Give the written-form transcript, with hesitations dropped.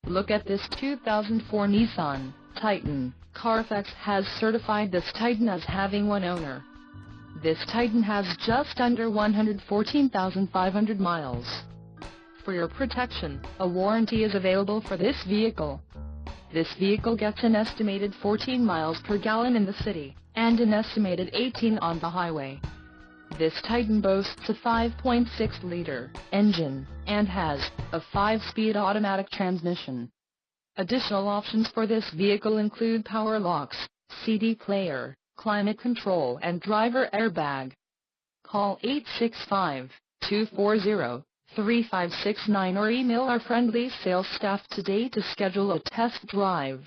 Look at this 2004 Nissan Titan. Carfax has certified this Titan as having one owner. This Titan has just under 114,500 miles. For your protection, a warranty is available for this vehicle. This vehicle gets an estimated 14 miles per gallon in the city, and an estimated 18 on the highway. This Titan boasts a 5.6-liter engine, and has a 5-speed automatic transmission. Additional options for this vehicle include power locks, CD player, climate control and driver airbag. Call 865-240-3569 or email our friendly sales staff today to schedule a test drive.